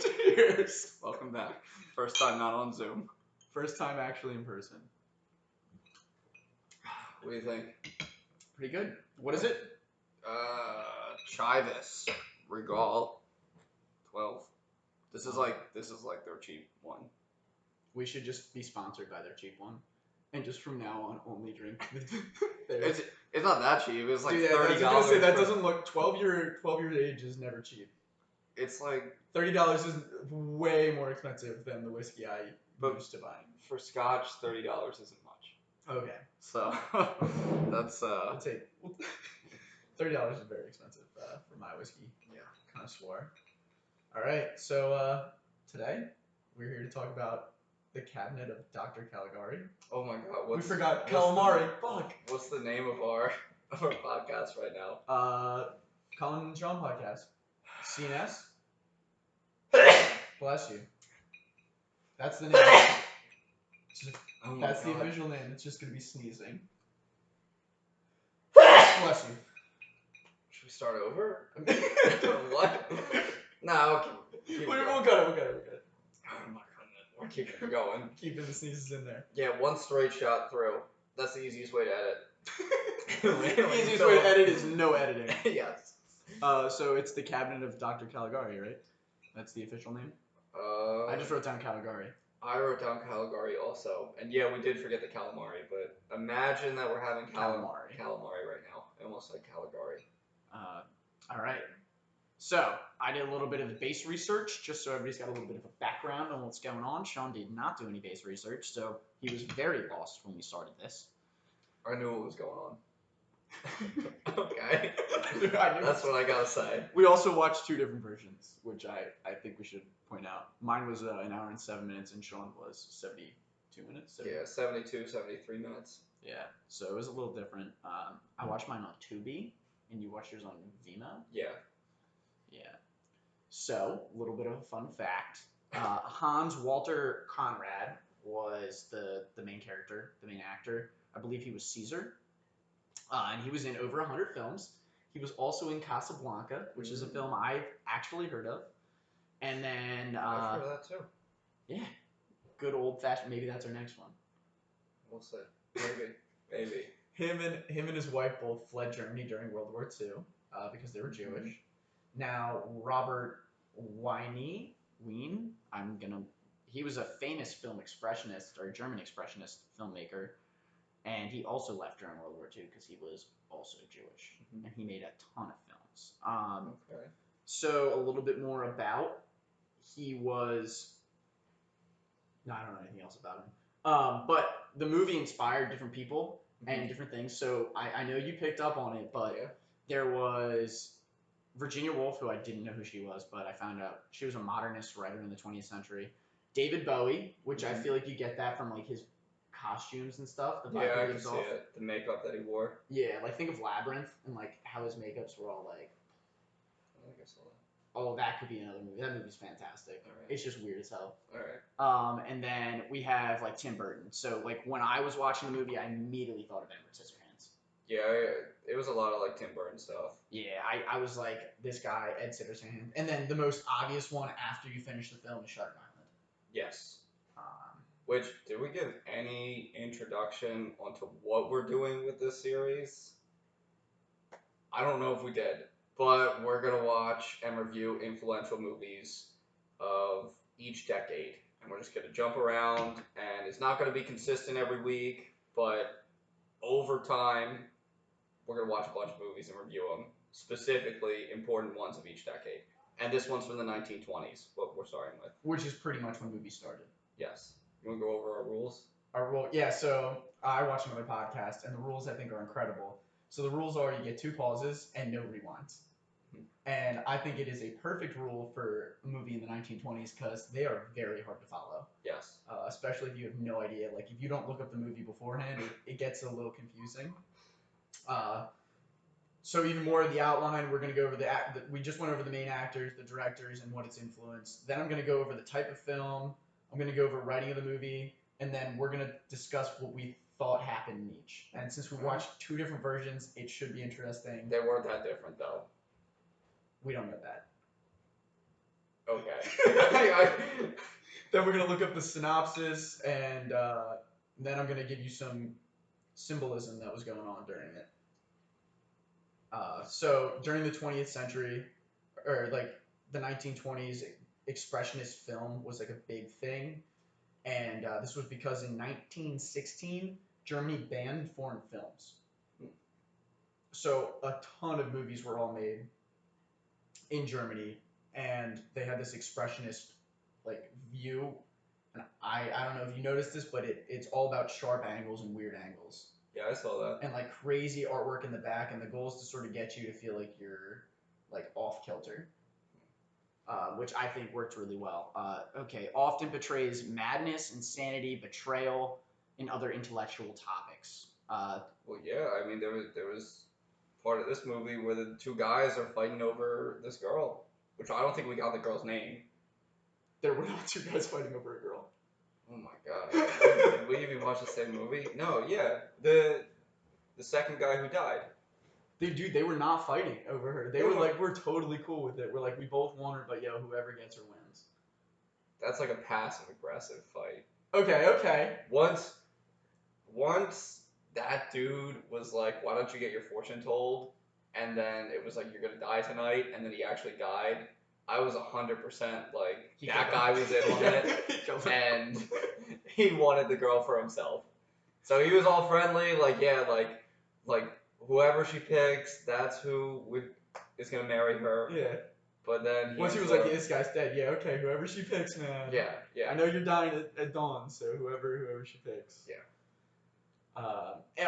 Cheers. Welcome back. First time not on Zoom. First time actually in person. What do you think? Pretty good. What is it? Chivas Regal 12. This is like their cheap one. We should just be sponsored by their cheap one, and just from now on only drink. It's not that cheap. It's like $30. I was gonna say that doesn't look 12 years age is never cheap. It's like $30 is way more expensive than the whiskey I used to buying. For Scotch, $30 isn't much. Okay. So that's I'll take $30 is very expensive for my whiskey. Yeah. Kind of swore. All right, so today we're here to talk about the cabinet of Dr. Caligari. Oh my God! We forgot Calamari. Fuck. What's the name of our podcast right now? Colin and Sean podcast. CNS. Bless you. That's the name. That's the official name. It's just gonna be sneezing. Bless you. Should we start over? What? No. We'll cut it. Oh my goodness. We're keeping going. Keeping the sneezes in there. Yeah, one straight shot through. That's the easiest way to edit. The easiest way to edit is no editing. Yes. So it's the cabinet of Dr. Caligari, right? That's the official name? I just wrote down Caligari. I wrote down Caligari also. And yeah, we did forget the calamari, but imagine that we're having calamari right now. I almost said Caligari. All right. So I did a little bit of the base research, just so everybody's got a little bit of a background on what's going on. Sean did not do any base research, so he was very lost when we started this. I knew what was going on. Okay. I knew That's what I gotta say. We also watched two different versions, which I think we should point out. Mine was an hour and 7 minutes, and Sean was 72 minutes. Yeah, 72, 73 minutes. Yeah, so it was a little different. I watched mine on Tubi, and you watched yours on Vimeo? Yeah. Yeah. So, a little bit of a fun fact. Hans Walter Conrad was the main character, the main actor. I believe he was Caesar. And he was in over 100 films. He was also in Casablanca, which is a film I've actually heard of. And then... I've heard of that too. Yeah. Good old-fashioned... Maybe that's our next one. We'll see. Maybe. Him and his wife both fled Germany during World War II because they were Jewish. Now, Robert Wien, he was a famous film expressionist, or German expressionist filmmaker, and he also left during World War II because he was also Jewish, and he made a ton of films. Okay. So, a little bit more about, I don't know anything else about him. But the movie inspired different people and different things, so I know you picked up on it, but there was Virginia Woolf, who I didn't know who she was, but I found out she was a modernist writer in the 20th century. David Bowie, which I feel like you get that from like his costumes and stuff. I can see it. The makeup that he wore. Yeah, like think of Labyrinth and like how his makeups were all like. I think I saw that. Oh, that could be another movie. That movie's fantastic. All right. It's just weird as hell. All right. And then we have like Tim Burton. So like when I was watching the movie, I immediately thought of Edward Scissorhands. Yeah, it was a lot of like Tim Burton stuff. Yeah, I was like, this guy, Ed Scissorhands. And then the most obvious one after you finish the film is Shutter Island. Yes. Which, did we give any introduction onto what we're doing with this series? I don't know if we did, but we're going to watch and review influential movies of each decade. And we're just going to jump around, and it's not going to be consistent every week, but over time, we're going to watch a bunch of movies and review them, specifically important ones of each decade. And this one's from the 1920s, what we're starting with. Which is pretty much when movies started. Yes. You want to go over our rules? Yeah, so I watched another podcast, and the rules I think are incredible. So the rules are you get 2 pauses and no rewinds. And I think it is a perfect rule for a movie in the 1920s because they are very hard to follow. Yes. Especially if you have no idea. Like, if you don't look up the movie beforehand, it gets a little confusing. So even more of the outline, we're going to go over we just went over the main actors, the directors, and what it's influenced. Then I'm going to go over the type of film. I'm going to go over writing of the movie. And then we're going to discuss what we thought happened in each. And since we watched 2 different versions, it should be interesting. They weren't that different, though. We don't know that. Okay. Then we're gonna look up the synopsis, and then I'm gonna give you some symbolism that was going on during it. So during the 20th century, or like the 1920s, expressionist film was like a big thing, and this was because in 1916 Germany banned foreign films. So a ton of movies were all made in Germany, and they had this expressionist like view. And I don't know if you noticed this, but it's all about sharp angles and weird angles. Yeah, I saw that. And like crazy artwork in the back, and the goal is to sort of get you to feel like you're like off kilter, which I think worked really well. Okay, often portrays madness, insanity, betrayal, and other intellectual topics. Well, yeah, I mean there was part of this movie where the two guys are fighting over this girl, which I don't think we got the girl's name. There were not two guys fighting over a girl. Oh my god. Did we even watch the same movie? No, yeah. The second guy who died. They were not fighting over her. They No, were no. like, we're totally cool with it. We're like, we both want her, but yo, whoever gets her wins. That's like a passive aggressive fight. Okay. Once that dude was like, why don't you get your fortune told? And then it was like, you're gonna die tonight, and then he actually died. I was 100% like, that guy was in on it, and he wanted the girl for himself. So he was all friendly, like, yeah, like whoever she picks, that's who is gonna marry her. Yeah. But then Once he was like, yeah, this guy's dead. Yeah, okay, whoever she picks, man. Yeah, yeah. I know you're dying at dawn, so whoever she picks. Yeah.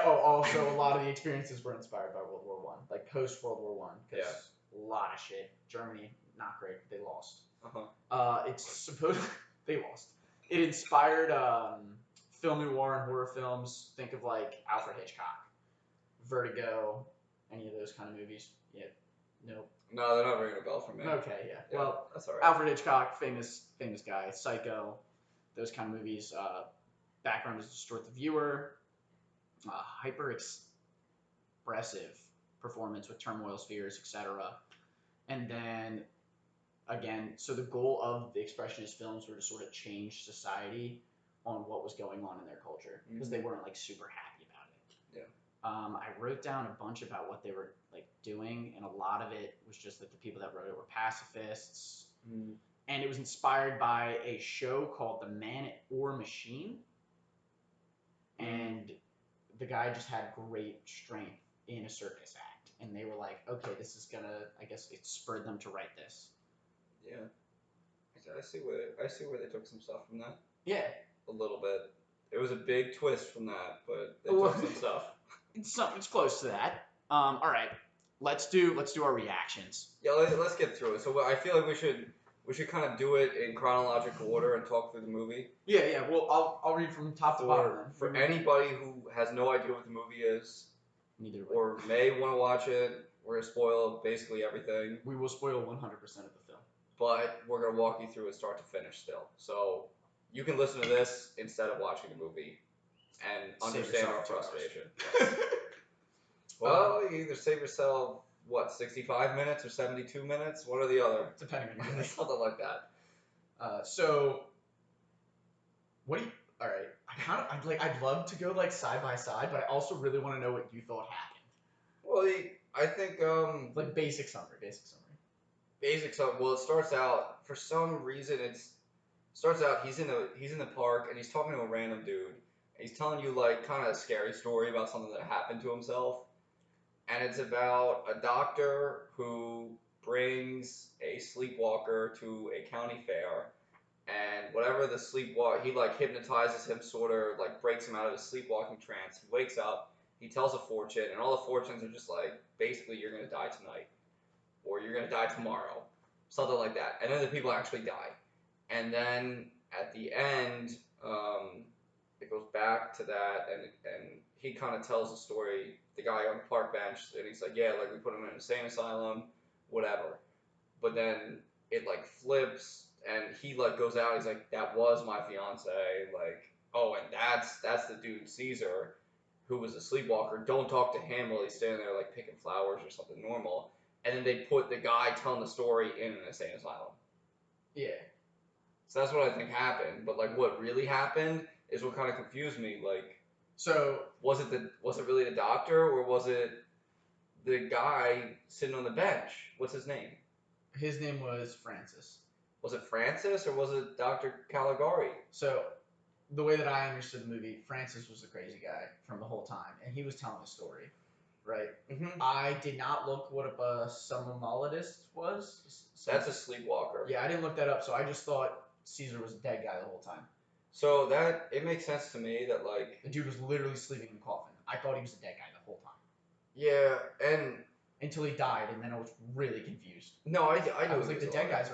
Also, a lot of the experiences were inspired by World War One, like post World War One, because a lot of shit. Germany, not great. They lost. It's supposed they lost. It inspired film noir and horror films. Think of like Alfred Hitchcock, Vertigo, any of those kind of movies. Yeah, nope. No, they're not ringing a bell for me. Okay, yeah. Well, that's all right. Alfred Hitchcock, famous guy. Psycho, those kind of movies. Background is distort the viewer. Hyper expressive performance with turmoil spheres, etc. And then again, so the goal of the expressionist films were to sort of change society on what was going on in their culture, because they weren't like super happy about it. Yeah. I wrote down a bunch about what they were like doing, and a lot of it was just that the people that wrote it were pacifists. And it was inspired by a show called The Man or Machine, and the guy just had great strength in a circus act, and they were like, okay, this is gonna, I guess it spurred them to write this. Yeah, I see where they took some stuff from that. Yeah, a little bit. It was a big twist from that, but they took some stuff. It's close to that. All right, let's do our reactions. Yeah, let's get through it. So I feel like we should kind of do it in chronological order and talk through the movie. Yeah. Well, I'll read from top to bottom then. For anybody who has no idea what the movie is, neither or may want to watch it, we're gonna spoil basically everything. We will spoil 100% of the film, but we're gonna walk you through it start to finish still. So you can listen to this instead of watching the movie and understand our frustration. Well, you either save yourself 65 minutes or 72 minutes, one or the other, depending on your something like that. So, what do you? All right, I'd love to go like side by side, but I also really want to know what you thought happened. Well, I think like basic summary. Well, it starts out for some reason he's in the park and he's talking to a random dude. And he's telling you like kind of a scary story about something that happened to himself, and it's about a doctor who brings a sleepwalker to a county fair, and whatever the he like hypnotizes him, sort of like breaks him out of his sleepwalking trance. He wakes up, he tells a fortune, and all the fortunes are just like basically you're gonna die tonight, or you're gonna die tomorrow, something like that. And then the people actually die, and then at the end, it goes back to that, and he kind of tells the story. The guy on the park bench, and he's like, yeah, like we put him in an insane asylum, whatever. But then it like flips, and he like goes out. He's like, that was my fiance. Like, oh, and that's the dude Caesar, who was a sleepwalker. Don't talk to him while he's standing there like picking flowers or something normal. And then they put the guy telling the story in an insane asylum. Yeah. So that's what I think happened. But like, what really happened is what kind of confused me. Like, So was it really the doctor or was it the guy sitting on the bench? What's his name? his name was Francis. Was it Francis or was it Dr. Caligari? So the way that I understood the movie, Francis was the crazy guy from the whole time, and he was telling a story, right? Mm-hmm. I did not look what a somnologist was. That's a sleepwalker. Yeah, I didn't look that up, so I just thought Caesar was a dead guy the whole time. So that it makes sense to me that like the dude was literally sleeping in a coffin. I thought he was a dead guy the whole time. Yeah, and until he died, and then I was really confused. No, I know. I was like, the dead guy's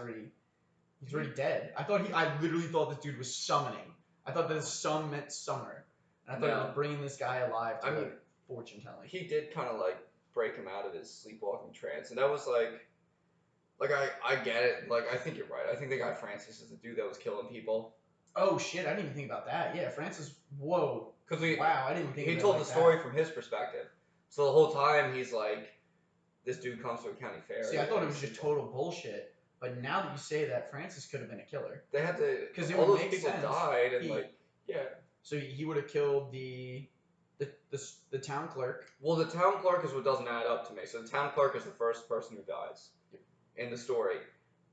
he's already dead. I literally thought this dude was summoning. I thought that his sun meant summer, and I thought he was bringing this guy alive to fortune telling. He did kind of like break him out of his sleepwalking trance, and that was like I get it. Like I think you're right. I think the guy Francis is the dude that was killing people. Oh shit! I didn't even think about that. Yeah, Francis. Whoa. Because wow, I didn't think. He told the story from his perspective, so the whole time he's like, this dude comes to a county fair. See, I thought it was just total bullshit. But now that you say that, Francis could have been a killer. They had to, because all those people died, and So he would have killed the town clerk. Well, the town clerk is what doesn't add up to me. So the town clerk is the first person who dies in the story.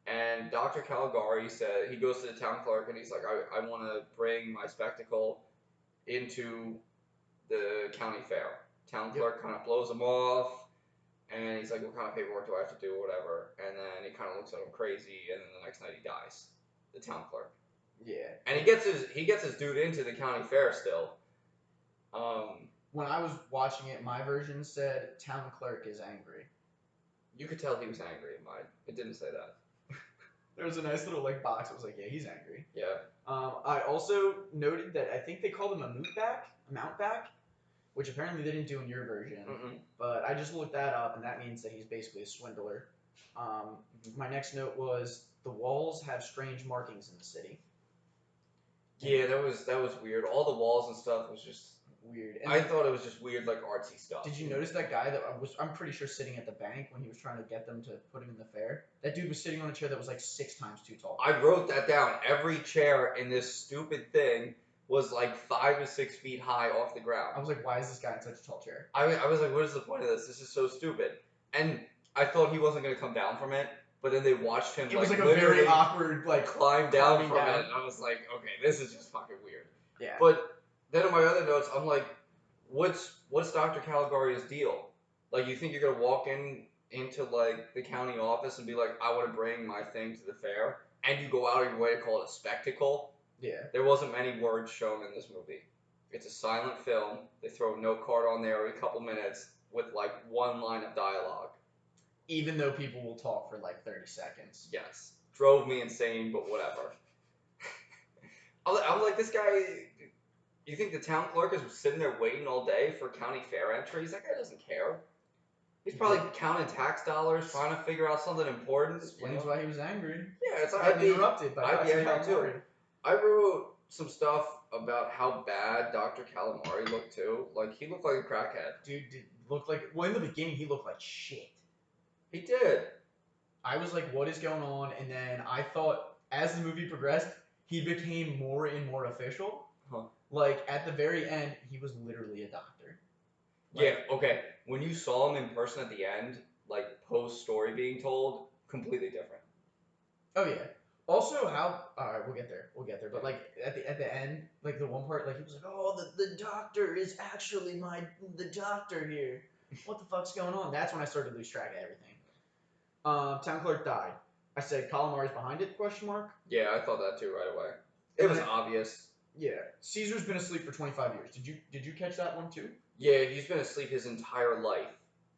And Dr. Caligari said, he goes to the town clerk and he's like, I want to bring my spectacle into the county fair. Town clerk kind of blows him off. And he's like, what kind of paperwork do I have to do or whatever? And then he kind of looks at him crazy. And then the next night he dies. The town clerk. Yeah. And he gets his dude into the county fair still. When I was watching it, my version said town clerk is angry. You could tell he was angry in mine. It didn't say that. There was a nice little box. It was like, yeah, he's angry. Yeah. I also noted that I think they called him a mountback, which apparently they didn't do in your version. Mm-mm. But I just looked that up, and that means that he's basically a swindler. My next note was the walls have strange markings in the city. Yeah, that was weird. All the walls and stuff was just weird. And I thought it was just weird, like artsy stuff. Did you notice that guy that I'm pretty sure sitting at the bank when he was trying to get them to put him in the fair? That dude was sitting on a chair that was like 6 times too tall. I wrote that down. Every chair in this stupid thing was like 5 to 6 feet high off the ground. I was like, why is this guy in such a tall chair? I was like, what is the point of this? This is so stupid. And I thought he wasn't gonna come down from it, but then they watched him. It was like a very awkward climb down from it. And I was like, okay, this is just fucking weird. Yeah. But then in my other notes, I'm like, what's Dr. Caligari's deal? Like, you think you're gonna walk into like the county office and be like, I want to bring my thing to the fair, and you go out of your way to call it a spectacle? Yeah. There wasn't many words shown in this movie. It's a silent film. They throw a note card on there every couple minutes with like one line of dialogue. Even though people will talk for like 30 seconds. Yes. Drove me insane, but whatever. I'm like, this guy. You think the town clerk is sitting there waiting all day for county fair entries? That guy doesn't care. He's probably counting tax dollars, trying to figure out something important. Explains why he was angry. Yeah, it's I'd be interrupted by I'd be angry too. I wrote some stuff about how bad Dr. Calamari looked too. Like, he looked like a crackhead. Dude looked like, well, in the beginning he looked like shit. He did. I was like, what is going on? And then I thought, as the movie progressed, he became more and more official. Huh. Like, at the very end, he was literally a doctor. Like, yeah, okay. When you saw him in person at the end, like, post-story being told, completely different. Oh, yeah. Also, alright, we'll get there. But, like, at the end, like, the one part, like, he was like, oh, the doctor is actually the doctor here. What the fuck's going on? That's when I started to lose track of everything. Town clerk died. I said, Calamari's behind it, question mark? Yeah, I thought that too right away. It was obvious. Yeah. Caesar's been asleep for 25 years. Did you catch that one too? Yeah, he's been asleep his entire life.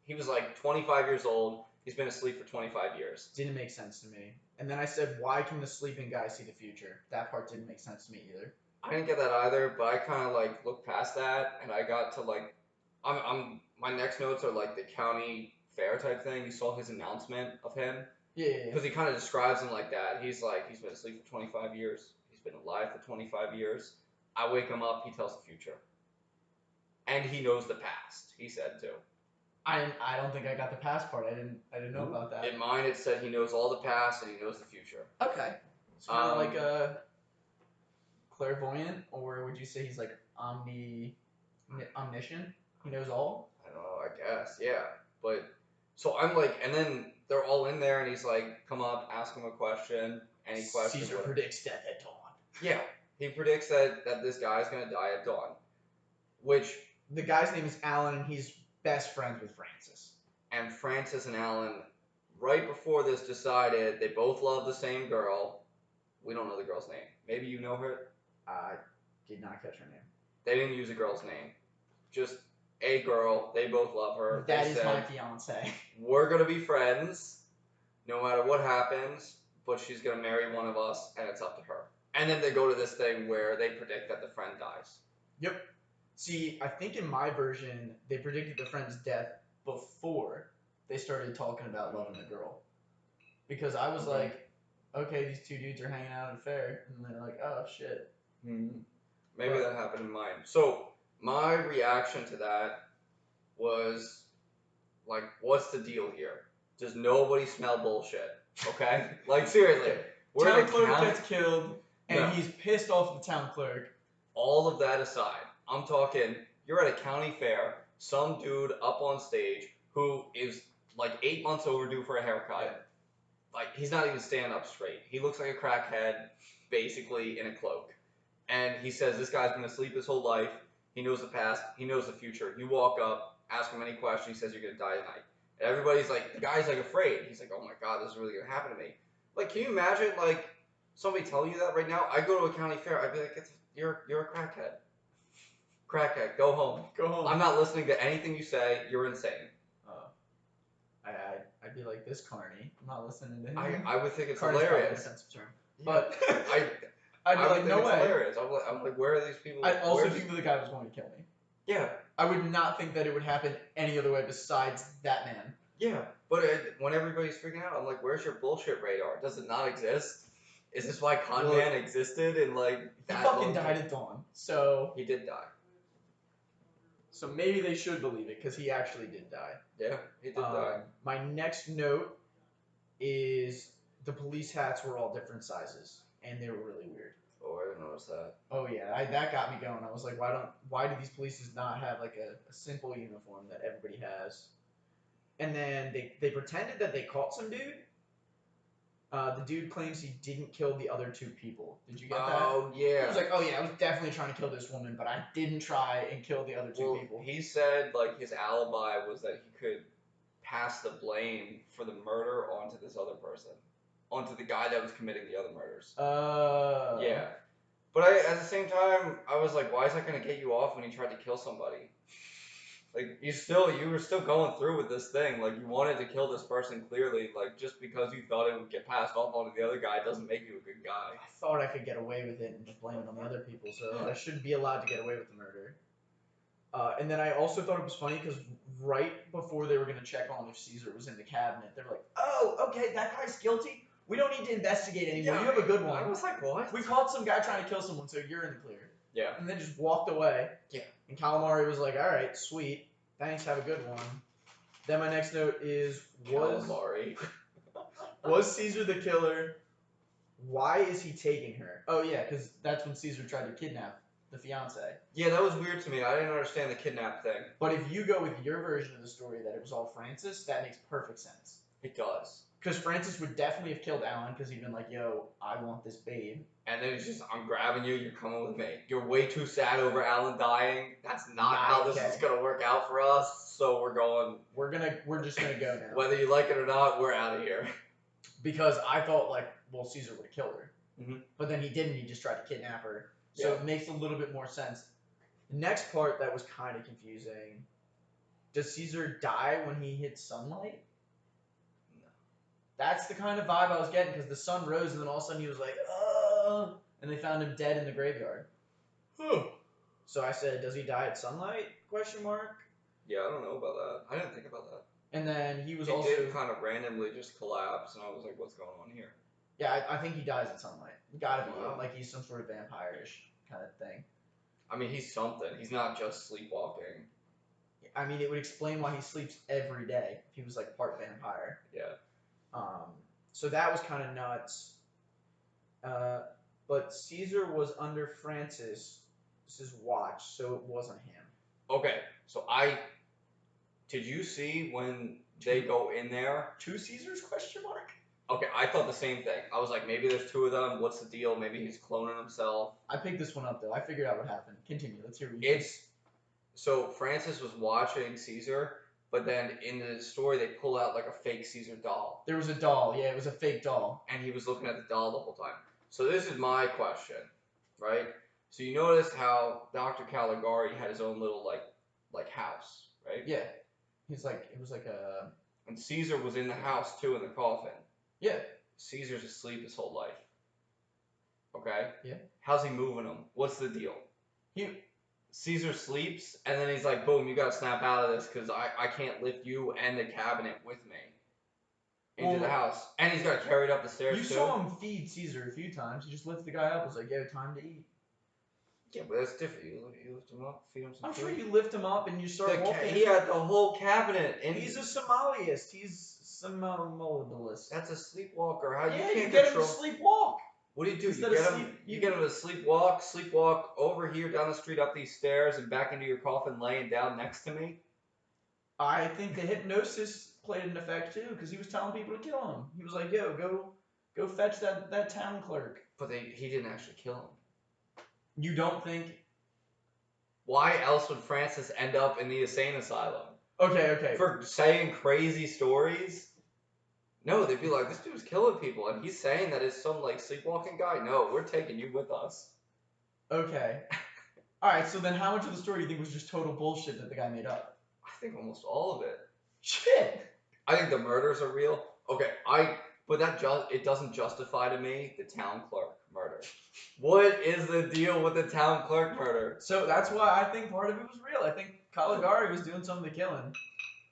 He was like 25 years old. He's been asleep for 25 years. Didn't make sense to me. And then I said, why can the sleeping guy see the future? That part didn't make sense to me either. I didn't get that either, but I kind of like looked past that, and I got to like, my next notes are like the county fair type thing. You saw his announcement of him. Yeah. Because he kind of describes him like that. He's like, he's been asleep for 25 years. He's been alive for 25 years. I wake him up, he tells the future. And he knows the past, he said too. I don't think I got the past part. I didn't know about that. In mine, it said he knows all the past and he knows the future. Okay. It's kind of like a clairvoyant, or would you say he's like omniscient? He knows all. I don't know. I guess, yeah. But so I'm like, and then they're all in there, and he's like, "Come up, ask him a question, any question." Caesar predicts death at dawn. Yeah, he predicts that this guy's gonna die at dawn, which the guy's name is Alan, and he's best friends with Francis. And Francis and Alan, right before this, decided they both love the same girl. We don't know the girl's name. Maybe you know her. I did not catch her name. They didn't use a girl's name. Just a girl. They both love her. That they is said, my fiance. We're gonna be friends, no matter what happens. But she's gonna marry one of us, and it's up to her. And then they go to this thing where they predict that the friend dies. Yep. See, I think in my version, they predicted the friend's death before they started talking about loving the girl. Because I was like, okay, these two dudes are hanging out at a fair, and they're like, oh shit. Mm-hmm. Maybe that happened in mine. So my reaction to that was like, what's the deal here? Does nobody smell bullshit? Okay, like seriously, town clerk gets killed, and he's pissed off at the town clerk. All of that aside, I'm talking. You're at a county fair. Some dude up on stage who is like 8 months overdue for a haircut. Yeah. Like he's not even standing up straight. He looks like a crackhead, basically in a cloak. And he says this guy's been asleep his whole life. He knows the past. He knows the future. You walk up, ask him any question. He says you're gonna die tonight. And everybody's like, the guy's like afraid. He's like, oh my god, this is really gonna happen to me. Like, can you imagine like somebody telling you that right now? I go to a county fair. I'd be like, you're a crackhead. Crackhead, go home. Go home. I'm not listening to anything you say. You're insane. I'd be like this Carney. I'm not listening to him. I would think it's Carney's hilarious. Probably a sense of term. But I'd be like, no way. Hilarious. I'm like, where are these people? I also think that the guy was going to kill me. Yeah. I would not think that it would happen any other way besides that man. Yeah, but when everybody's freaking out, I'm like, where's your bullshit radar? Does it not exist? Is this why Con Man existed in like that? He fucking died at dawn. So he did die. So maybe they should believe it because he actually did die. Yeah, he did die. My next note is the police hats were all different sizes and they were really weird. Oh, I didn't notice that. Oh yeah, that got me going. I was like, why do these police not have like a simple uniform that everybody has? And then they pretended that they caught some dude. The dude claims he didn't kill the other two people. Did you get that? Oh yeah. He was like, oh yeah, I was definitely trying to kill this woman, but I didn't try and kill the other two people. He said like his alibi was that he could pass the blame for the murder onto this other person. Onto the guy that was committing the other murders. Yeah. But at the same time, I was like, why is that going to get you off when you tried to kill somebody? Like, you were still going through with this thing. Like, you wanted to kill this person clearly. Like, just because you thought it would get passed off onto the other guy doesn't make you a good guy. I thought I could get away with it and just blame it on the other people, so I shouldn't be allowed to get away with the murder. And then I also thought it was funny because right before they were going to check on if Caesar was in the cabinet, they were like, oh, okay, that guy's guilty. We don't need to investigate anymore. Yeah, you have a good one. I was like, what? We caught some guy trying to kill someone, so you're in the clear. Yeah. And then just walked away. Yeah. And Caligari was like, all right, sweet. Thanks, have a good one. Then my next note is, Caligari. Was Caesar the killer? Why is he taking her? Oh, yeah, because that's when Caesar tried to kidnap the fiance. Yeah, that was weird to me. I didn't understand the kidnap thing. But if you go with your version of the story that it was all Francis, that makes perfect sense. It does. Because Francis would definitely have killed Alan because he'd been like, yo, I want this babe. And then he's just, I'm grabbing you, you're coming with me. You're way too sad over Alan dying. That's not how this is going to work out for us. So we're going. We're just going to go now. Whether you like it or not, we're out of here. Because I thought, like, well, Caesar would have killed her. Mm-hmm. But then he didn't. He just tried to kidnap her. So it makes a little bit more sense. The next part that was kind of confusing. Does Caesar die when he hits sunlight? That's the kind of vibe I was getting because the sun rose and then all of a sudden he was like, and they found him dead in the graveyard. So I said, does he die at sunlight? Question mark. Yeah, I don't know about that. I didn't think about that. And then he was he did kind of randomly just collapse, and I was like, what's going on here? Yeah, I think he dies at sunlight. Gotta be. Like he's some sort of vampire-ish kind of thing. I mean, he's something. He's not just sleepwalking. I mean, it would explain why he sleeps every day if he was like part vampire. Yeah. So that was kind of nuts. Uh, but Caesar was under Francis's watch, so it wasn't him. Okay, so did you see when they go in there? Two Caesars? Question mark. Okay, I thought the same thing. I was like, maybe there's two of them. What's the deal? Maybe he's cloning himself. I picked this one up though. I figured out what happened. Continue. Let's hear what you It's so Francis was watching Caesar, but then in the story they pull out like a fake Caesar doll, There was a doll. Yeah, it was a fake doll. and he was looking at the doll the whole time. So this is my question, right? So you noticed how Dr. Caligari had his own little like house, right? Yeah. He's like, it was like a. And Caesar was in the house too in the coffin. Yeah. Caesar's asleep his whole life. Okay? Yeah. How's he moving them? What's the deal? He. Caesar sleeps, and then he's like, boom, you gotta snap out of this because I can't lift you and the cabinet with me into the house. And he's gotta carry it up the stairs You too. saw him feed Caesar a few times. He just lifts the guy up. It's like, yo, time to eat. Yeah, but that's different. You lift him up, feed him some I'm food. sure you lift him up and you start walking. He had the whole cabinet. And he's a Somaliist. He's Somalibalist. That's a sleepwalker. How Yeah, you can't you get him control. to sleepwalk. What do? Instead You of get him. sleep- You get him to sleepwalk over here down the street, up these stairs, and back into your coffin, laying down next to me. I think the hypnosis played an effect too, because he was telling people to kill him. He was like, "Yo, go fetch that town clerk." But he didn't actually kill him. You don't think? Why else would Francis end up in the insane asylum? Okay. For saying crazy stories? No, they'd be like, this dude's killing people, and he's saying that it's some like sleepwalking guy. No, we're taking you with us. Okay. All right. So then, how much of the story do you think was just total bullshit that the guy made up? I think almost all of it. Shit. I think the murders are real. Okay, but it doesn't justify to me the town clerk murder. What is the deal with the town clerk murder? So that's why I think part of it was real. I think Caligari was doing some of the killing.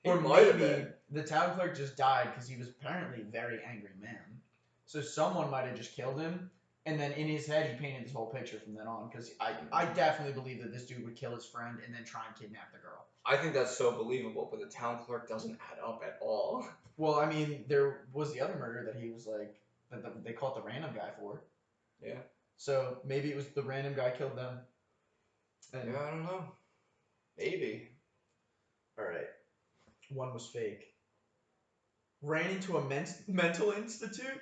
Or might have maybe been. the town clerk just died because he was apparently a very angry man. So someone might have just killed him, and then in his head he painted this whole picture from then on. Because I definitely believe that this dude would kill his friend and then try and kidnap the girl. I think that's so believable, but the town clerk doesn't add up at all. Well, I mean, there was the other murder that he was like, that they caught the random guy for. Yeah. So maybe it was the random guy killed them. And yeah, I don't know. Maybe. Alright. One was fake. Ran into a mental institute?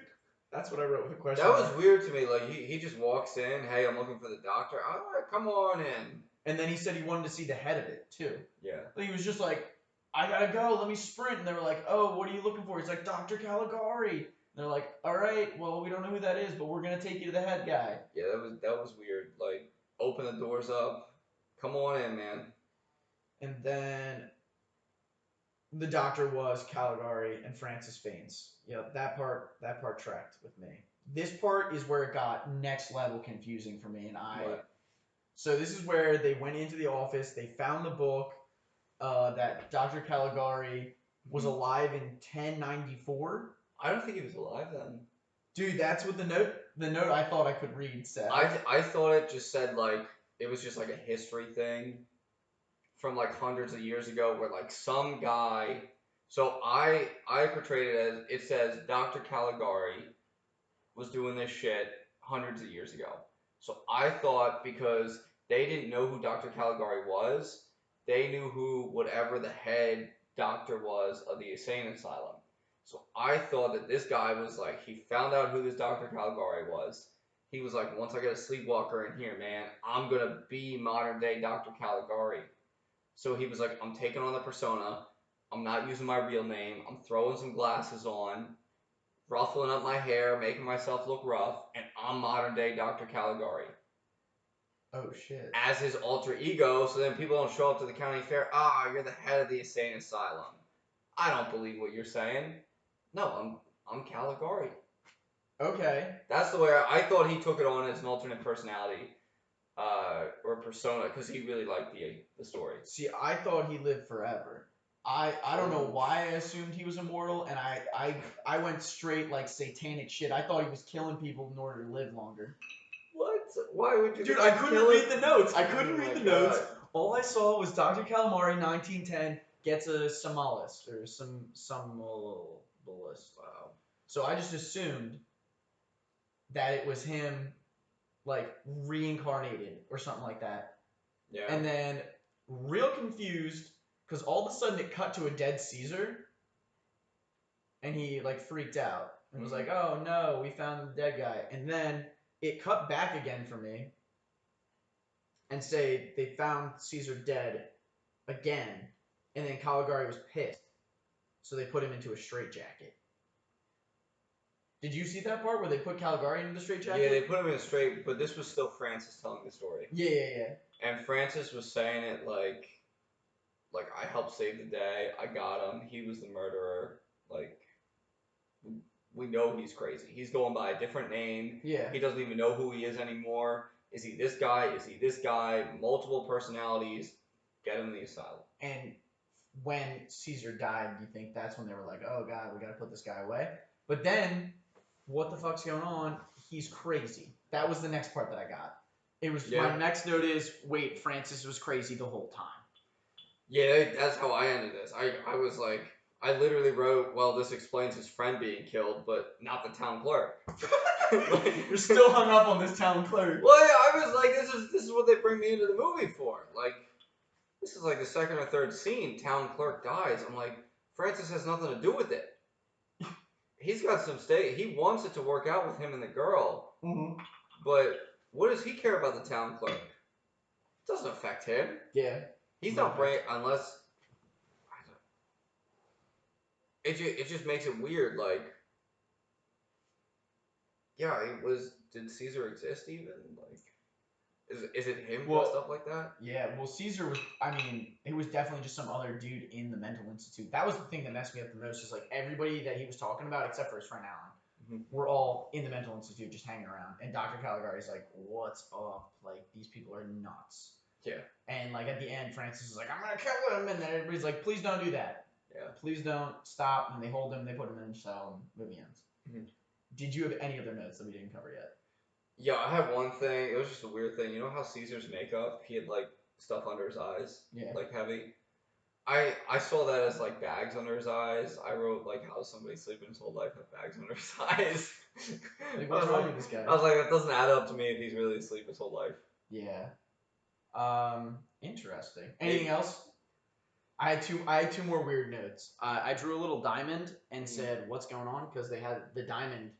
That's what I wrote with a question. That was weird to me. Like, he just walks in, hey, I'm looking for the doctor. All right, come on in. And then he said he wanted to see the head of it, too. Yeah. He was just like, I gotta go, let me sprint. And they were like, oh, what are you looking for? He's like, Dr. Caligari. And they're like, all right, well, we don't know who that is, but we're gonna take you to the head guy. Yeah, that was weird. Like, open the doors up. Come on in, man. And then the doctor was Caligari and Francis Faines. Yeah, that part tracked with me. This part is where it got next level confusing for me, and What? So this is where they went into the office. They found the book that Dr. Caligari was alive in 1094. I don't think he was alive then. Dude, that's what the note I thought I could read said. I thought it just said like it was just like a history thing from like hundreds of years ago where like some guy. So I portrayed it as it says Dr. Caligari was doing this shit hundreds of years ago. So I thought because they didn't know who Dr. Caligari was, they knew who whatever the head doctor was of the insane asylum. So I thought that this guy was like, he found out who this Dr. Caligari was. He was like, once I get a sleepwalker in here, man, I'm going to be modern day Dr. Caligari. So he was like, I'm taking on the persona. I'm not using my real name. I'm throwing some glasses on, ruffling up my hair, making myself look rough, and I'm modern day Dr. Caligari. Oh, shit. As his alter ego, so then people don't show up to the county fair. You're the head of the insane asylum. I don't believe what you're saying. No, I'm Caligari. Okay. That's the way I thought he took it on as an alternate personality, or persona, because he really liked the story. See, I thought he lived forever. I don't know why I assumed he was immortal, and I went straight like satanic shit. I thought he was killing people in order to live longer. What? Why would you? Dude, I couldn't read the notes. I couldn't Oh read my the notes. God. All I saw was Dr. Calamari, 1910, gets a Somalis or some Somalist. Wow. So I just assumed that it was him, like, reincarnated or something like that. Yeah. And then real confused because all of a sudden it cut to a dead Caesar, and he like freaked out and was like, "Oh no, we found the dead guy." And then it cut back again for me, and say they found Caesar dead again, and then Caligari was pissed, so they put him into a straitjacket. Did you see that part where they put Caligari into the straitjacket? Yeah, they put him in a straight, but this was still Francis telling the story. Yeah. And Francis was saying it like I helped save the day. I got him. He was the murderer. Like, we know he's crazy. He's going by a different name. Yeah. He doesn't even know who he is anymore. Is he this guy? Is he this guy? Multiple personalities. Get him in the asylum. And when Caesar died, do you think that's when they were like, "Oh God, we got to put this guy away"? But then, what the fuck's going on? He's crazy. That was the next part that I got. It was my next note is, wait, Francis was crazy the whole time. Yeah, that's how I ended this. I was like, I literally wrote, well, this explains his friend being killed, but not the town clerk. You're still hung up on this town clerk. Well, yeah, I was like, this is what they bring me into the movie for. Like, this is like the second or third scene. Town clerk dies. I'm like, Francis has nothing to do with it. He's got some stake. He wants it to work out with him and the girl. Mm-hmm. But what does he care about the town clerk? It doesn't affect him. Yeah. He's not brave unless. It just makes it weird. Like, yeah, it was. Did Caesar exist even? Like, is it him dressed up like that? Yeah. Well, Caesar was. I mean, it was definitely just some other dude in the mental institute. That was the thing that messed me up the most. Is like everybody that he was talking about, except for his friend Alan, were all in the mental institute just hanging around. And Dr. Caligari's like, "What's up? Like, these people are nuts." Yeah. And like at the end, Francis is like, "I'm gonna kill him," and then everybody's like, "Please don't do that. Yeah. Please don't stop." And they hold him, they put him in a cell, and movie ends. Mm-hmm. Did you have any other notes that we didn't cover yet? Yeah, I have one thing. It was just a weird thing. You know how Caesar's makeup, he had like stuff under his eyes, like heavy. I saw that as like bags under his eyes. I wrote like how somebody sleeping his whole life have bags under his eyes. Like, what's wrong with this guy? I was like, that doesn't add up to me if he's really asleep his whole life. Yeah. Interesting. Anything else? I had two more weird notes. I drew a little diamond and said, "What's going on?" Because they had the diamond.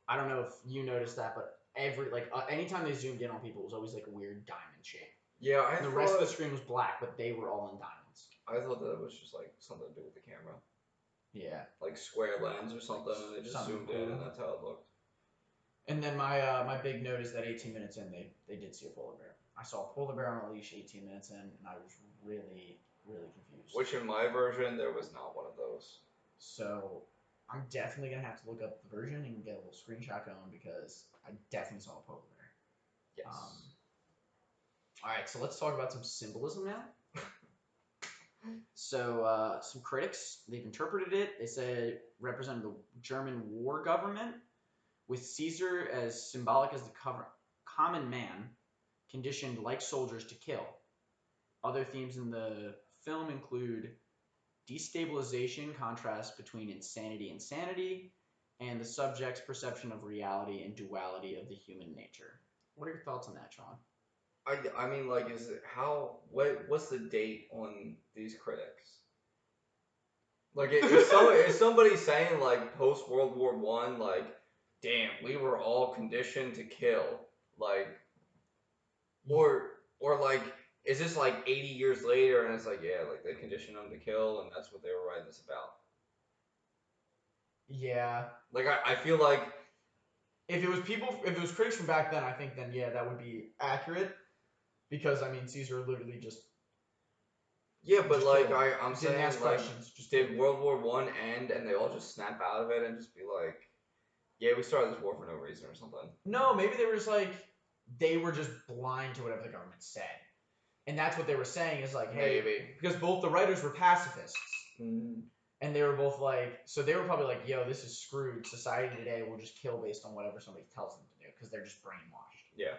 I don't know if you noticed that, but anytime they zoomed in on people, it was always like a weird diamond shape. Yeah, the rest of the screen was black, but they were all in diamonds. I thought that it was just like something to do with the camera. Yeah. Like square lens or something, and they just zoomed in, and that's how it looked. And then my big note is that 18 minutes in, they did see a polar bear. I saw a polar bear on a leash 18 minutes in, and I was really confused. Which in my version, there was not one of those. So I'm definitely going to have to look up the version and get a little screenshot going because I definitely saw a polar bear. Yes. All right, so let's talk about some symbolism now. So some critics, they've interpreted it. They said it represented the German war government, with Caesar as symbolic as the common man, conditioned like soldiers to kill. Other themes in the film include destabilization, contrast between insanity and sanity, and the subject's perception of reality and duality of the human nature. What are your thoughts on that, Sean? I mean, like, what's the date on these critics? Like, is somebody saying, like, post World War I, like, damn, we were all conditioned to kill, like, or like, is this like 80 years later and it's like, yeah, like they conditioned them to kill and that's what they were writing this about? Yeah. Like, I feel like if it was critics from back then, I think then yeah, that would be accurate, because I mean Caesar literally just. Yeah, but just like I'm didn't saying, ask like, questions. Just did World War I end and they all just snap out of it and just be like, yeah, we started this war for no reason or something? No, maybe they were just like, they were just blind to whatever the government said, and that's what they were saying is like, hey, maybe because both the writers were pacifists. Mm-hmm. And they were both like, so they were probably like, yo, this is screwed. Society today will just kill based on whatever somebody tells them to do because they're just brainwashed. Yeah.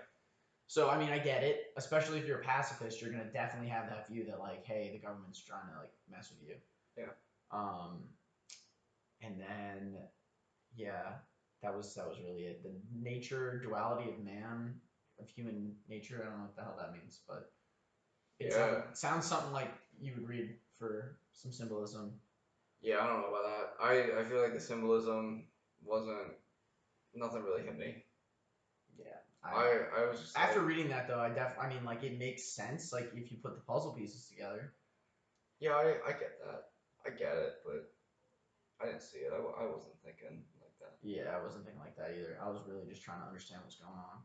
So, I mean, I get it. Especially if you're a pacifist, you're going to definitely have that view that, like, hey, the government's trying to, like, mess with you. Yeah. And then, yeah, That was really it. The nature, duality of man, of human nature. I don't know what the hell that means, but it sounds something like you would read for some symbolism. Yeah, I don't know about that. I feel like the symbolism wasn't nothing really hit me. Yeah. I was just after reading that though, I mean like it makes sense like if you put the puzzle pieces together. Yeah, I get that. I get it, but I didn't see it. I wasn't thinking like that. Yeah, I wasn't thinking like that either. I was really just trying to understand what's going on.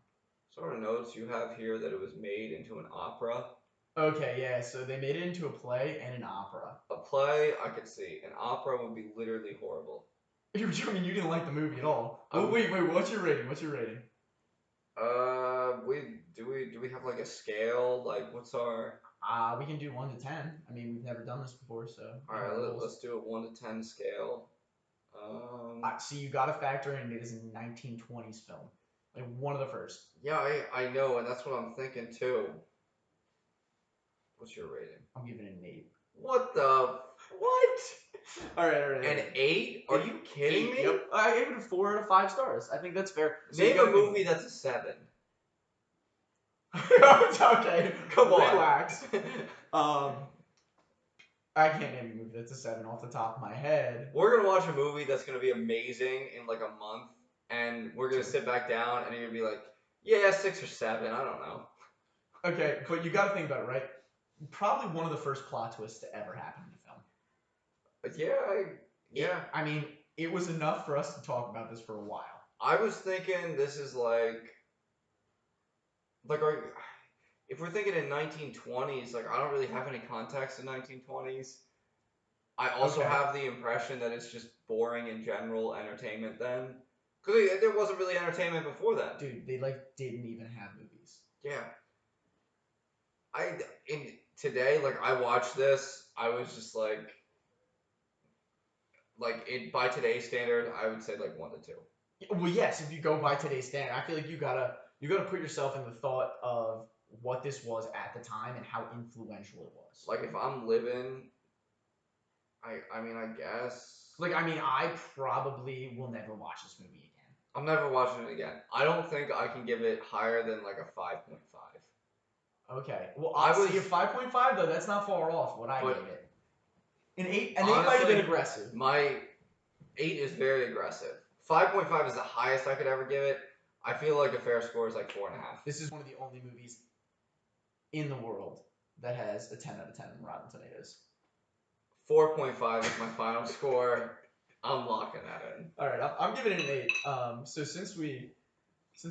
Sort of notes you have here that it was made into an opera. Okay, yeah, so they made it into a play and an opera. A play, I could see. An opera would be literally horrible. I mean, you didn't like the movie at all. Well, wait, what's your rating? What's your rating? Do we have like a scale? Like, what's our? We can do 1 to 10. I mean, we've never done this before, so. All right, let's do a 1 to 10 scale. See, you got to factor in it is a 1920s film, like one of the first. Yeah, I know, and that's what I'm thinking too. What's your rating? I'm giving it an 8. What the? What? All right. An 8? Are you kidding me? Yep. I gave it a 4 out of 5 stars. I think that's fair. So name a movie that's a 7. It's okay. Come on. Relax. I can't name a movie that's a 7 off the top of my head. We're gonna watch a movie that's gonna be amazing in like a month, and we're gonna sit back down, and you're gonna be like, yeah, 6 or 7. I don't know. Okay, but you got to think about it, right? Probably one of the first plot twists to ever happen in a film. Yeah. I mean, it was enough for us to talk about this for a while. I was thinking this is if we're thinking in 1920s, like I don't really have any context in 1920s. I also have the impression that it's just boring in general entertainment then, because there wasn't really entertainment before then. Dude, they like didn't even have movies. Yeah. Today, like I watched this, I was just like by today's standard, I would say like 1 to 2. Well, yes, if you go by today's standard, I feel like you gotta put yourself in the thought of what this was at the time and how influential it was. Like if I'm living, I mean, I guess. Like I mean, I probably will never watch this movie again. I'm never watching it again. I don't think I can give it higher than like a 5.5. Okay. Well, I see a 5.5 though. That's not far off what I gave it. An 8. An 8 might have been aggressive. My 8 is very aggressive. 5.5 is the highest I could ever give it. I feel like a fair score is like 4.5. This is one of the only movies in the world that has a 10 out of 10 on Rotten Tomatoes. 4.5 is my final score. I'm locking that in. All right, I'm giving it an 8. So since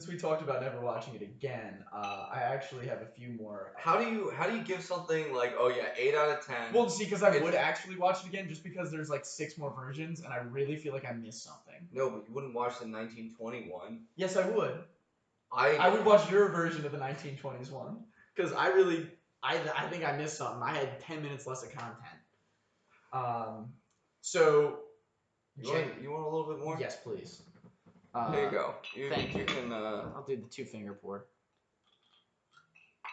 we talked about never watching it again, I actually have a few more. How do you give something like 8 out of 10? Well, see, because I would actually watch it again just because there's like 6 more versions, and I really feel like I missed something. No, but you wouldn't watch the 1921. Yes, I would. I would watch your version of the 1920s one because I think I missed something. I had 10 minutes less of content. So. You want a little bit more? Yes, please. There you go. Thank you. You can. I'll do the 2-finger pour.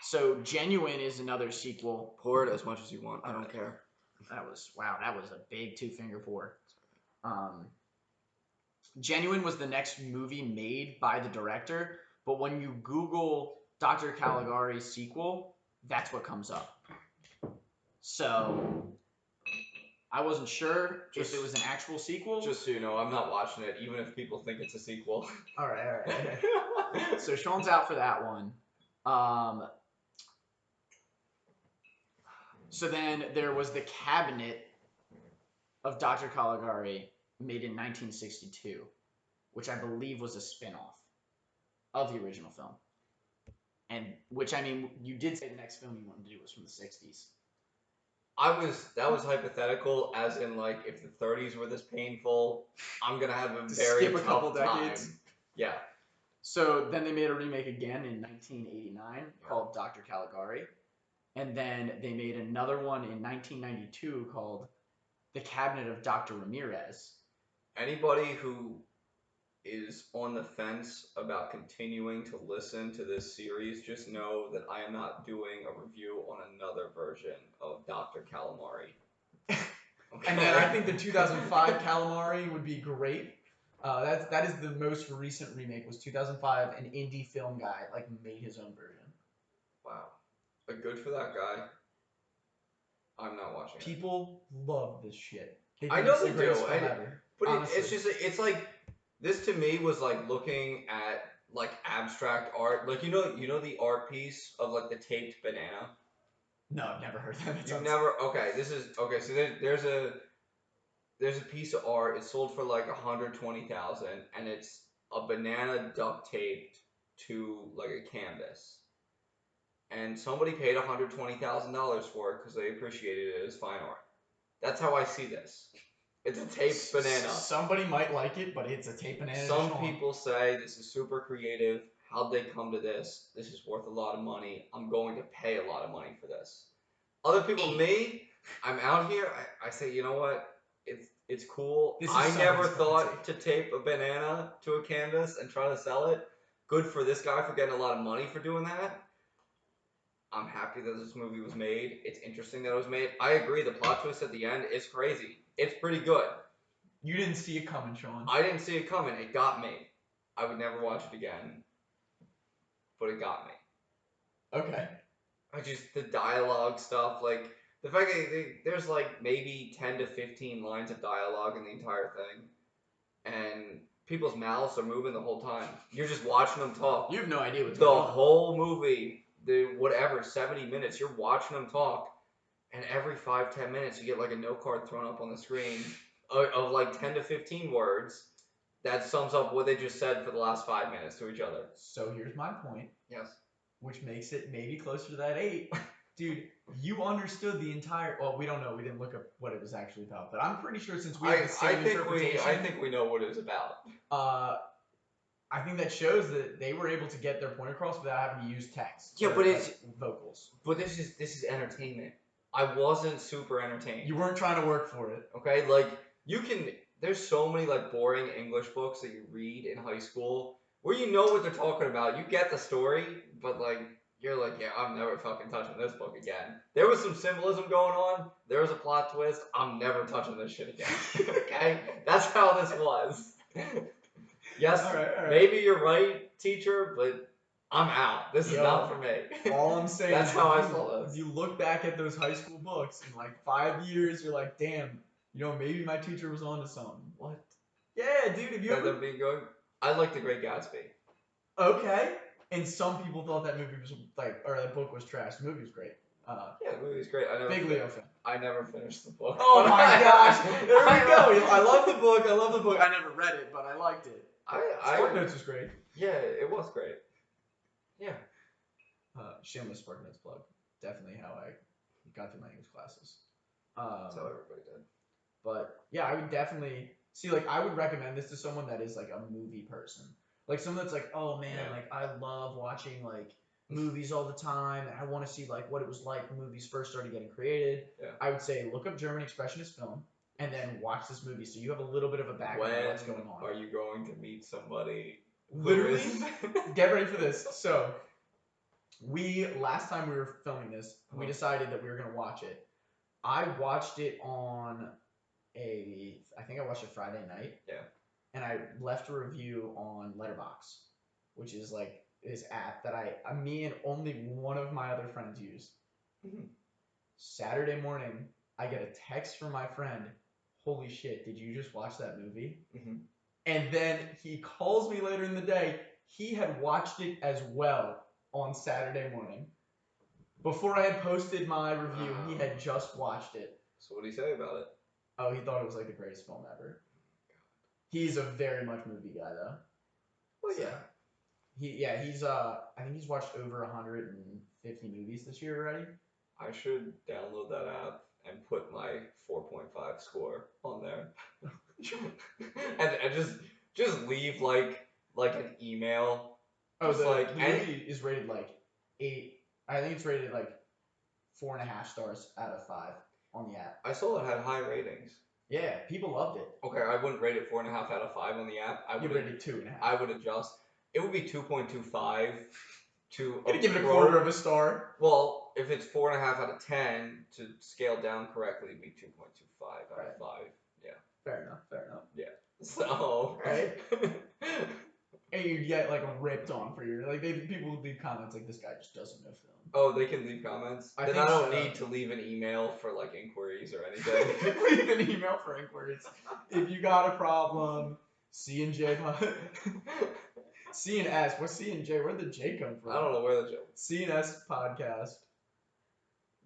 So, Genuine is another sequel. Pour it as much as you want. I don't care. That was a big 2-finger pour. Genuine was the next movie made by the director, but when you Google Dr. Caligari's sequel, that's what comes up. So. I wasn't sure if it was an actual sequel. Just so you know, I'm not watching it, even if people think it's a sequel. All right. So Sean's out for that one. So then there was The Cabinet of Dr. Caligari, made in 1962, which I believe was a spin-off of the original film. And which, I mean, you did say the next film you wanted to do was from the 60s. That was hypothetical, as in like if the 30s were this painful, I'm gonna have a very skip a couple decades. Yeah. So then they made a remake again in 1989 called Dr. Caligari, and then they made another one in 1992 called The Cabinet of Dr. Ramirez. Anybody who is on the fence about continuing to listen to this series, just know that I am not doing a review on another version of Dr. Calamari. Okay. And then I think the 2005 Calamari would be great. That is the most recent remake. Was 2005. An indie film guy like made his own version. Wow. But good for that guy. I'm not watching it. People love this shit. They I think know it's they the greatest do. film ever. But Honestly. it's just, it's like, this to me was like looking at like abstract art. Like, you know the art piece of like the taped banana? No, I've never heard that. You've never, okay, so there's a piece of art. It's sold for like 120,000, and it's a banana duct taped to like a canvas. And somebody paid $120,000 for it because they appreciated it as fine art. That's how I see this. It's a taped banana. Somebody might like it, but it's a taped banana. Some people say this is super creative. How'd they come to this? This is worth a lot of money. I'm going to pay a lot of money for this. Other people, me, I'm out here. I say, you know what? It's cool. I never thought to tape a banana to a canvas and try to sell it. Good for this guy for getting a lot of money for doing that. I'm happy that this movie was made. It's interesting that it was made. I agree. The plot twist at the end is crazy. It's pretty good. You didn't see it coming, Sean. I didn't see it coming. It got me. I would never watch it again, but it got me. Okay. The dialogue stuff, like the fact that there's like maybe 10 to 15 lines of dialogue in the entire thing, and people's mouths are moving the whole time. You're just watching them talk. You have no idea what's going on. The whole movie, whatever, 70 minutes, you're watching them talk, and every 5-10 minutes you get like a note card thrown up on the screen of like 10 to 15 words that sums up what they just said for the last 5 minutes to each other. So here's my point. Yes. Which makes it maybe closer to that 8. Dude, you understood the entire. Well, we don't know. We didn't look up what it was actually about, but I'm pretty sure since we have the same interpretation. I think we know what it was about. I think that shows that they were able to get their point across without having to use text. Yeah, but it's vocals. But this is entertainment. I wasn't super entertained. You weren't trying to work for it. Okay, like there's so many like boring English books that you read in high school where you know what they're talking about. You get the story, but like you're like, yeah, I'm never fucking touching this book again. There was some symbolism going on. There was a plot twist. I'm never touching this shit again. Okay, that's how this was. Yes, all right. Maybe you're right, teacher, but I'm out. This is not for me. All I'm saying that's is how I saw this. If you look back at those high school books in like 5 years, you're like, damn, maybe my teacher was onto something. What? Yeah, dude. If you ever being good, I like The Great Gatsby. Okay. And some people thought that movie was that book was trash. The movie was great. Yeah, the movie was great. Big Leo fan. I never finished the book. Oh my gosh! There we go. I love the book. I never read it, but I liked it. SparkNotes was great. Yeah, it was great. Yeah. Shameless SparkNotes plug. Definitely how I got through my English classes. That's how everybody did. But yeah, I would definitely see. Like, I would recommend this to someone that is like a movie person. Like someone that's like, oh man, like I love watching like movies all the time. I want to see like what it was like when movies first started getting created. Yeah. I would say look up German Expressionist film and then watch this movie so you have a little bit of a background of what's going on. Are you going to meet somebody? Literally, get ready for this. So last time we were filming this, we decided that we were gonna watch it. I watched it on I think I watched it Friday night. Yeah. And I left a review on Letterboxd, which is like this app that me and only one of my other friends use. Mm-hmm. Saturday morning, I get a text from my friend, holy shit, did you just watch that movie? Mm-hmm. And then he calls me later in the day, he had watched it as well on Saturday morning. Before I had posted my review, he had just watched it. So what did he say about it? Oh, he thought it was like the greatest film ever. He's a very much movie guy though. Well, yeah. He's I think he's watched over 150 movies this year already. I should download that app and put my 4.5 score on there. and just leave like an email. Oh, the movie is rated like 8. I think it's rated like 4.5 stars out of 5 on the app. I saw it had high ratings. Yeah, people loved it. Okay, I wouldn't rate it 4.5 out of 5 on the app. You rate it 2.5. I would adjust. It would be 2.25 to. Gonna give it a quarter of a star. Well, if it's 4.5 out of 10 to scale down correctly, it'd be 2.25 out of 5. Yeah. Fair enough. Yeah. So. Right. And you'd get like ripped on for your people would leave comments like this guy just doesn't know film. Oh, they can leave comments. I Then think I don't so. need to leave an email for like inquiries or anything. Leave an email for inquiries. If you got a problem, C and J. C and S. What's C and J? Where'd the J come from? I don't know where the J. C and S podcast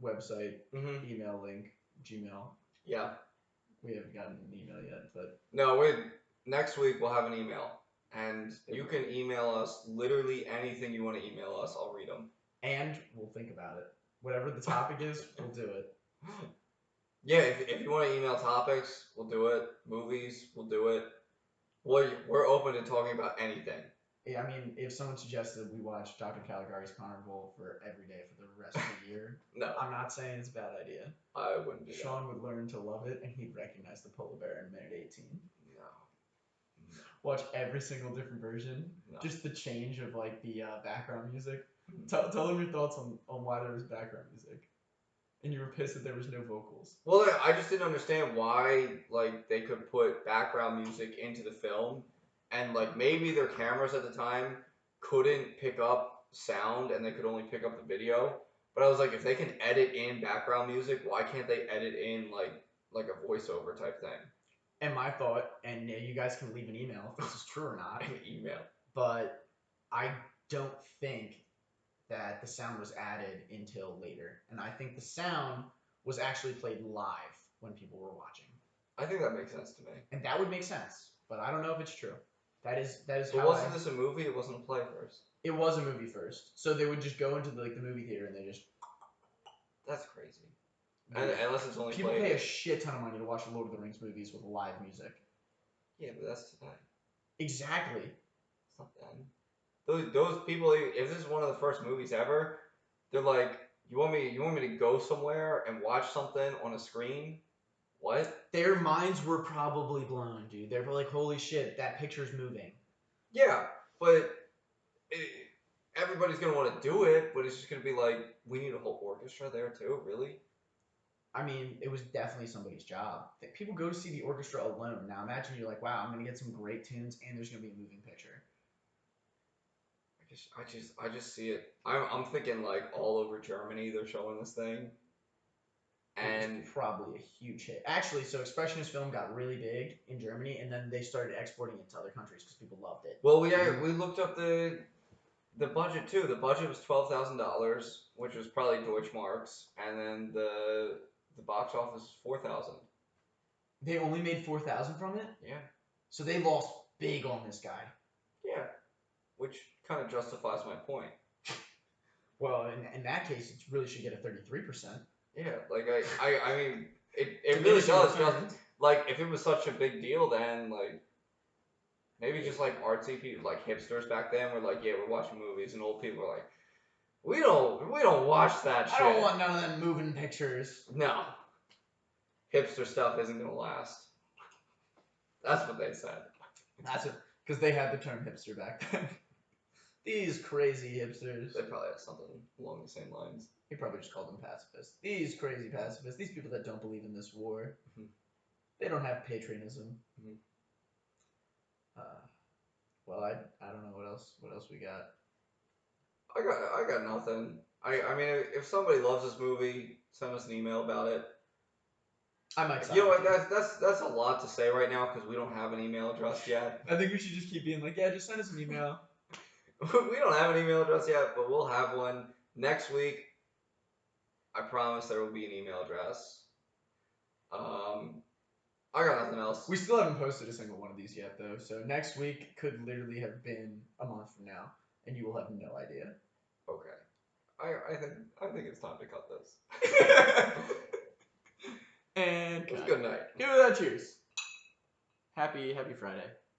website, Mm-hmm. email link, Gmail. Yeah. We haven't gotten an email yet, but no, next week we'll have an email, and you can email us literally anything you want to email us. I'll read them, and we'll think about it. Whatever the topic is, we'll do it. Yeah, if you want to email topics, we'll do it. Movies, we'll do it. We're open to talking about anything. Yeah, I mean, if someone suggested we watch Dr. Caligari's Carnival for every day for the rest of the year, no, I'm not saying it's a bad idea. I wouldn't do Sean that. would learn to love it, and he'd recognize the polar bear in minute 18. No. Watch every single different version. No. Just the change of like the background music. Tell them your thoughts on why there was background music. And you were pissed that there was no vocals. Well, I just didn't understand why like they could put background music into the film, and like maybe their cameras at the time couldn't pick up sound and they could only pick up the video. But I was like, if they can edit in background music, why can't they edit in like a voiceover type thing? And my thought, and you guys can leave an email if this is true or not. An email. But I don't think that the sound was added until later. And I think the sound was actually played live when people were watching. I think that makes sense to me. And that would make sense, but I don't know if it's true. That is But how wasn't this a movie? It wasn't a play first. It was a movie first. So they would just go into the movie theater and they just... That's crazy. And, unless it's only people played. pay a shit ton of money to watch Lord of the Rings movies with live music. Yeah, but that's today. Exactly. It's not then. Those people, if this is one of the first movies ever, they're like, you want me to go somewhere and watch something on a screen? What? Their minds were probably blown, dude. They're like, holy shit, that picture's moving. Yeah, but everybody's gonna want to do it, but it's just gonna be like, we need a whole orchestra there too, really? I mean, it was definitely somebody's job. People go to see the orchestra alone. Now imagine you're like, wow, I'm gonna get some great tunes and there's gonna be a moving picture. I just see it. I'm thinking like all over Germany they're showing this thing. And it was probably a huge hit. Actually, so Expressionist film got really big in Germany, and then they started exporting it to other countries because people loved it. Well, we looked up the budget too. The budget was $12,000, which was probably Deutschmarks, and then the box office was 4,000. They only made 4,000 from it? Yeah. So they lost big on this guy. Yeah. Which kind of justifies my point. Well, in that case, it really should get a 33%. Yeah, like I mean, it really does. Like, if it was such a big deal, then like maybe just like artsy people, like hipsters back then, were like, yeah, we're watching movies, and old people were like, we don't watch that shit. I don't want none of them moving pictures. No, hipster stuff isn't gonna last. That's what they said. That's it, because they had the term hipster back then. These crazy hipsters. They probably had something along the same lines. He probably just called them pacifists. These crazy pacifists. These people that don't believe in this war. Mm-hmm. They don't have patriotism. Mm-hmm. Well, I don't know what else we got. I got nothing. I mean, if somebody loves this movie, send us an email about it. I might. You know what? That's a lot to say right now because we don't have an email address yet. I think we should just keep being like, yeah, just send us an email. We don't have an email address yet, but we'll have one next week. I promise there will be an email address. I got nothing else. We still haven't posted a single one of these yet, though. So next week could literally have been a month from now, and you will have no idea. Okay. I think it's time to cut this. And it was a good night. Give it that cheers. Happy Friday.